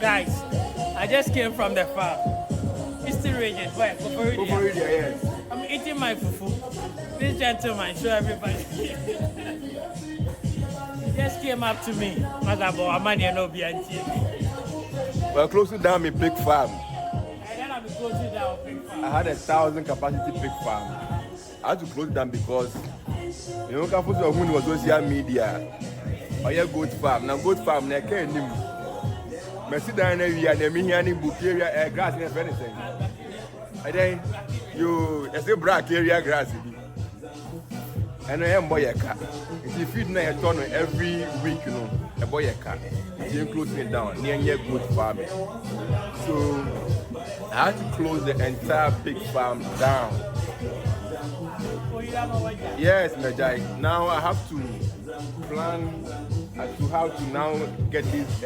Guys, I just came from the farm. Eastern region, where? Koforidia, yes. I'm eating my fufu. This gentleman, show everybody. He just came up to me. Mazabo, Amani, and Obianti. We're closing down my pig farm. And then I'll be closing down pig farm. I had 1,000 capacity pig farm. I had to close it down because you know, Kafuso Ohun was social media. Or your goat farm. Now, goat farm, I can't name. Messi down area, the Mihiani book area, grass and anything. And then you say black area grass. And I am boy a cat. If you feed a ton every week, you know, a boy a cat. You closing it down near your goat farming. So I had to close the entire pig farm down. Yes, Majai. Now I have to plan as to how to now get this